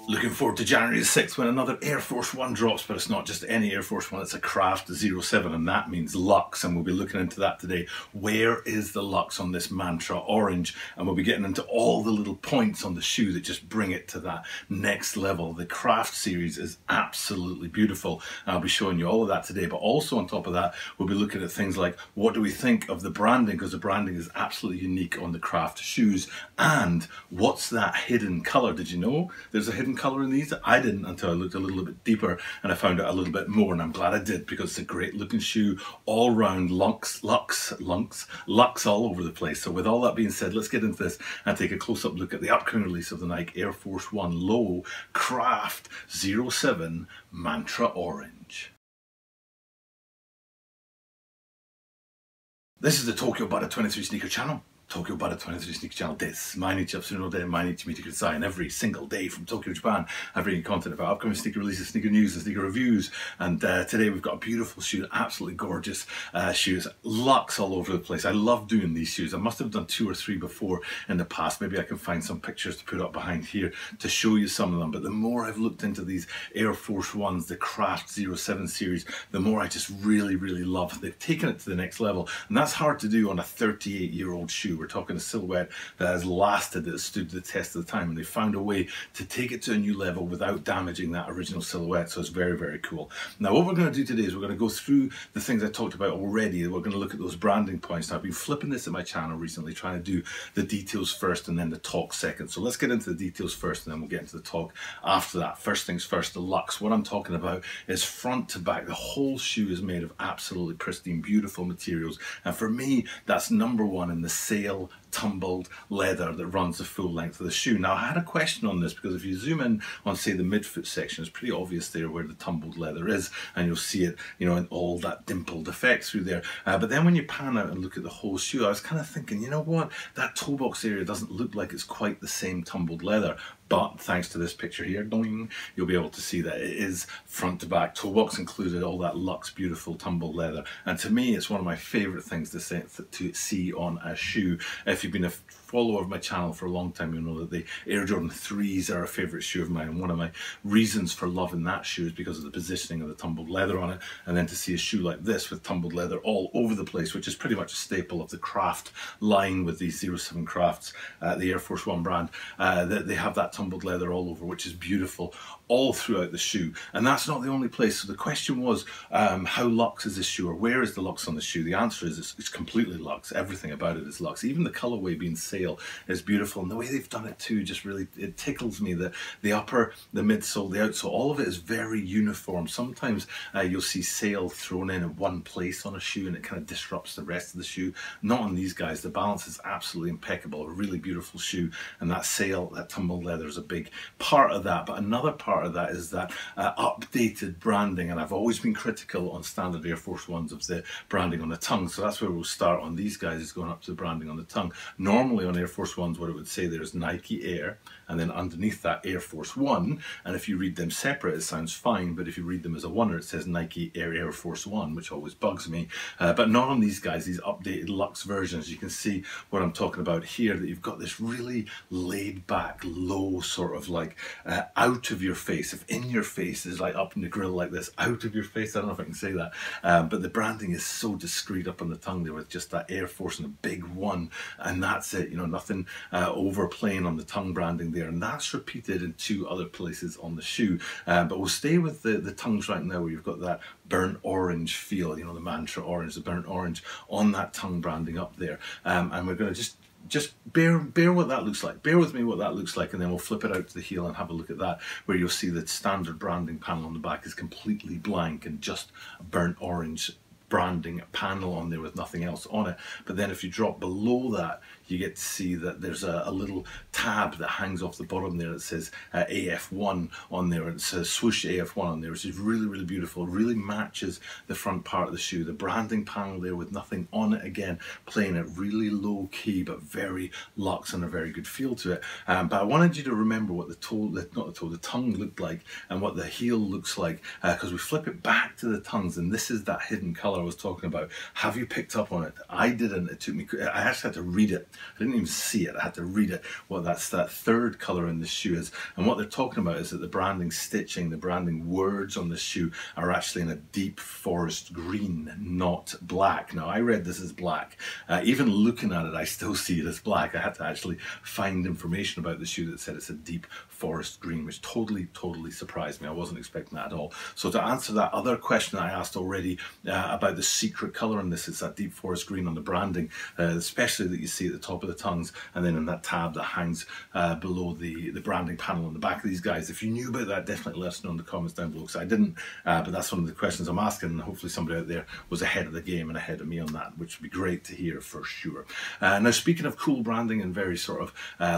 Looking forward to January the 6th when another Air Force One drops, but it's not just any Air Force One, it's a Craft 07, and that means Luxe, and we'll be looking into that today. Where is the Luxe on this Mantra Orange? And we'll be getting into all the little points on the shoe that just bring it to that next level. The Craft series is absolutely beautiful, and I'll be showing you all of that today, but also on top of that, we'll be looking at things like what do we think of the branding, because the branding is absolutely unique on the Craft shoes, and what's that hidden colour? Did you know there's a hidden colour in these? I didn't until I looked a little bit deeper and I found out a little bit more, and I'm glad I did because it's a great looking shoe, all round Luxe all over the place. So with all that being said, let's get into this and take a close-up look at the upcoming release of the Nike Air Force One Low Craft 07 Mantra Orange. This is the Tokyo Butter 23 Sneaker Channel. Tokyo Butter 23 Sneaker Channelです。毎日アップするので毎日見てください。And every single day from Tokyo, Japan, I bring you content about upcoming sneaker releases, sneaker news, and sneaker reviews. And today we've got a beautiful shoe, absolutely gorgeous shoes. Luxe all over the place. I love doing these shoes. I must have done 2 or 3 before in the past. Maybe I can find some pictures to put up behind here to show you some of them. But the more I've looked into these Air Force Ones, the Craft 07 series, the more I just really love. They've taken it to the next level. And that's hard to do on a 38-year-old shoe. We're talking a silhouette that has lasted, that has stood the test of the time, and they found a way to take it to a new level without damaging that original silhouette. So it's very cool. Now what we're going to do today is we're going to go through the things I talked about already. We're going to look at those branding points. Now I've been flipping this at my channel recently, trying to do the details first and then the talk second. So let's get into the details first and then we'll get into the talk after that. First things first, the Luxe. What I'm talking about is front to back. The whole shoe is made of absolutely pristine, beautiful materials, and for me that's #1 in the sail tumbled leather that runs the full length of the shoe. Now I had a question on this because if you zoom in on say the midfoot section, it's pretty obvious there where the tumbled leather is, and you'll see it, you know, in all that dimpled effect through there. But then when you pan out and look at the whole shoe, I was kind of thinking, you know what, that toe box area doesn't look like it's quite the same tumbled leather. But thanks to this picture here, doing, you'll be able to see that it is front to back, toe box included, all that luxe, beautiful tumbled leather. And to me, it's one of my favorite things to see on a shoe. If you've been a follower of my channel for a long time, you'll know that the Air Jordan 3s are a favorite shoe of mine. And one of my reasons for loving that shoe is because of the positioning of the tumbled leather on it. And then to see a shoe like this with tumbled leather all over the place, which is pretty much a staple of the Craft line with these 07 Crafts, the Air Force One brand, that they have that tumbled leather all over, which is beautiful all throughout the shoe. And that's not the only place. So the question was, how luxe is this shoe, or where is the luxe on the shoe? The answer is it's completely luxe. Everything about it is luxe. Even the colorway being sail is beautiful, and the way they've done it too just really, it tickles me. The upper, the midsole, the outsole, all of it is very uniform. Sometimes you'll see sail thrown in one place on a shoe and it kind of disrupts the rest of the shoe. Not on these guys. The balance is absolutely impeccable. A really beautiful shoe, and that sail, that tumbled leather is a big part of that. But another part of that is that updated branding, and I've always been critical on standard Air Force Ones of the branding on the tongue, so that's where we'll start on these guys, is going up to the branding on the tongue. Normally on Air Force Ones, what it would say there is Nike Air, and then underneath that Air Force One, and if you read them separate it sounds fine, but if you read them as a oneer it says Nike Air Force One, which always bugs me. But not on these guys, these updated luxe versions. You can see what I'm talking about here, that you've got this really laid back, low sort of like out of your face. If in your face is like up in the grill like this, out of your face, I don't know if I can say that, but the branding is so discreet up on the tongue there with just that Air Force and a big one, and that's it, you know, nothing overplaying on the tongue branding there, and that's repeated in 2 other places on the shoe. But we'll stay with the tongues right now, where you've got that burnt orange feel, you know, the Mantra orange, the burnt orange on that tongue branding up there, and we're going to just bear what that looks like. Bear with me what that looks like, and then we'll flip it out to the heel and have a look at that, where you'll see the standard branding panel on the back is completely blank and just a burnt orange branding panel on there with nothing else on it. But then if you drop below that, you get to see that there's a little tab that hangs off the bottom there that says AF1 on there, and it says Swoosh AF1 on there, which is really beautiful. Really matches the front part of the shoe. The branding panel there with nothing on it, again playing it really low key but very luxe and a very good feel to it. But I wanted you to remember what the tongue looked like and what the heel looks like, because we flip it back to the tongues, and this is that hidden color I was talking about. Have you picked up on it? I didn't. It took me, I actually had to read it I didn't even see it. I had to read it, what that third colour in the shoe is. And what they're talking about is that the branding stitching, the branding words on the shoe are actually in a deep forest green, not black. Now, I read this as black. Even looking at it, I still see it as black. I had to actually find information about the shoe that said it's a deep forest green, which totally surprised me. I wasn't expecting that at all. So to answer that other question I asked already about the secret colour in this, it's that deep forest green on the branding, especially that you see at the top of the tongues, and then in that tab that hangs below the branding panel on the back of these guys. If you knew about that, definitely let us know in the comments down below, because I didn't, but that's one of the questions I'm asking, and hopefully somebody out there was ahead of the game and ahead of me on that, which would be great to hear for sure. Now, speaking of cool branding and very sort of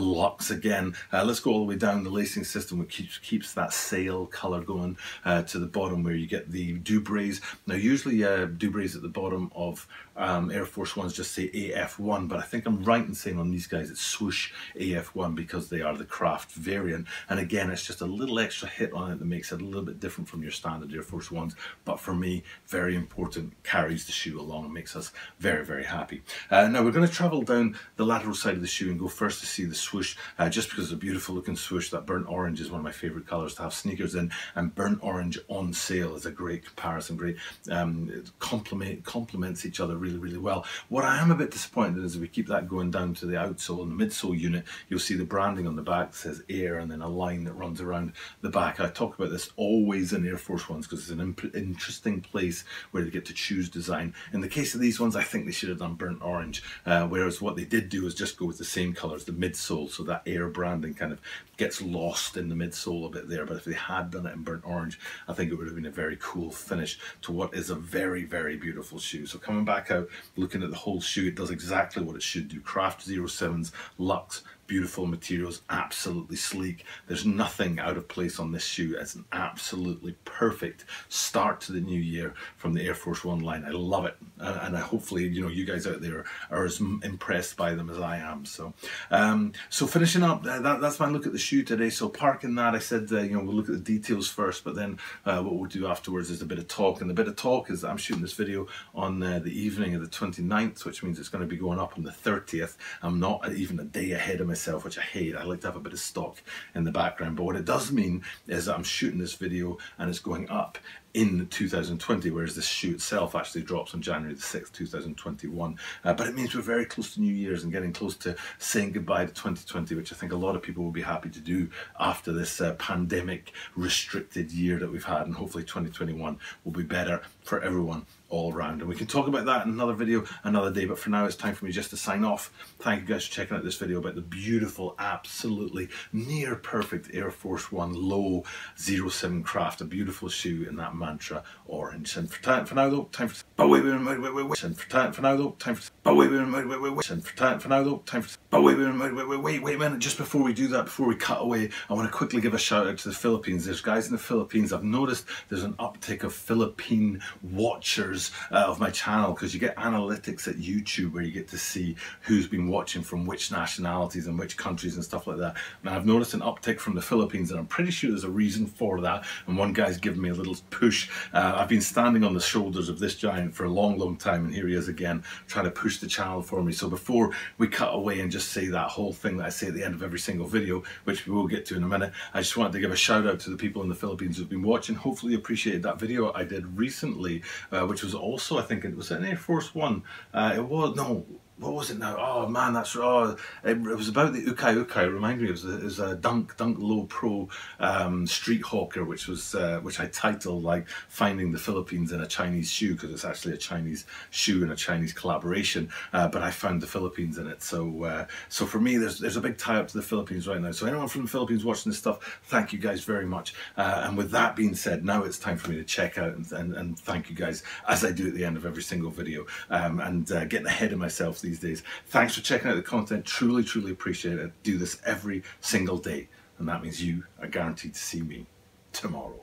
luxe again, let's go all the way down the lacing system, which keeps that sail colour going to the bottom, where you get the Dubrays. Now, usually Dubrays at the bottom of Air Force Ones just say AF1, but I think I'm right in saying on these guys it's Swoosh AF1 because they are the craft variant. And again, it's just a little extra hit on it that makes it a little bit different from your standard Air Force Ones, but for me, very important, carries the shoe along and makes us very happy. Now we're going to travel down the lateral side of the shoe and go first to see the swoosh, just because it's a beautiful looking swoosh. That burnt orange is one of my favourite colours to have sneakers in, and burnt orange on sale is a great comparison, great, it complements each other really well. What I am a bit disappointed in is if we keep that going down to the outsole and the midsole unit, you'll see the branding on the back that says Air and then a line that runs around the back. I talk about this always in Air Force Ones because it's an interesting place where they get to choose design. In the case of these ones, I think they should have done burnt orange, whereas what they did do is just go with the same colours, the midsole, so that Air branding kind of gets lost in the midsole a bit there. But if they had done it in burnt orange, I think it would have been a very cool finish to what is a very beautiful shoe. So coming back out, looking at the whole shoe, it does exactly what it should do. Craft 07s, luxe, beautiful materials, absolutely sleek. There's nothing out of place on this shoe. It's an absolutely perfect start to the new year from the Air Force One line. I love it, and I hopefully, you know, you guys out there are as impressed by them as I am. So so finishing up, that's my look at the shoe today. So parking that, I said you know, we'll look at the details first, but then what we'll do afterwards is a bit of talk, and the bit of talk is that I'm shooting this video on the evening of the 29th, which means it's going to be going up on the 30th. I'm not even a day ahead of myself, which I hate. I like to have a bit of stock in the background, but what it does mean is that I'm shooting this video and it's going up in 2020, whereas this shoe itself actually drops on January the 6th, 2021. But it means we're very close to New Year's and getting close to saying goodbye to 2020, which I think a lot of people will be happy to do after this pandemic restricted year that we've had, and hopefully 2021 will be better for everyone all around. And we can talk about that in another video another day, but for now it's time for me just to sign off. Thank you guys for checking out this video about the beautiful, absolutely near perfect Air Force One low 07 craft, a beautiful shoe in that Mantra orange. And for now though, time for but wait a minute, just before we do that, before we cut away, I want to quickly give a shout out to the Philippines. There's guys in the Philippines. I've noticed there's an uptick of Philippine watchers of my channel, because you get analytics at YouTube where you get to see who's been watching from which nationalities and which countries and stuff like that. And I've noticed an uptick from the Philippines, and I'm pretty sure there's a reason for that, and one guy's given me a little push. I've been standing on the shoulders of this giant for a long time, and here he is again trying to push the channel for me. So before we cut away and just say that whole thing that I say at the end of every single video, which we will get to in a minute, I just wanted to give a shout out to the people in the Philippines who've been watching. Hopefully you appreciated that video I did recently, which was also, I think it was an Air Force One. It was, no, what was it now? Oh man, that's it was about the Ukai. Remind me, it was a Dunk Low Pro Street Hawker, which I titled like finding the Philippines in a Chinese shoe, because it's actually a Chinese shoe and a Chinese collaboration. But I found the Philippines in it. So so for me, there's a big tie up to the Philippines right now. So anyone from the Philippines watching this stuff, thank you guys very much. And with that being said, now it's time for me to check out and thank you guys, as I do at the end of every single video, and getting ahead of myself these days. Thanks for checking out the content. Truly appreciate it. I do this every single day, and that means you are guaranteed to see me tomorrow.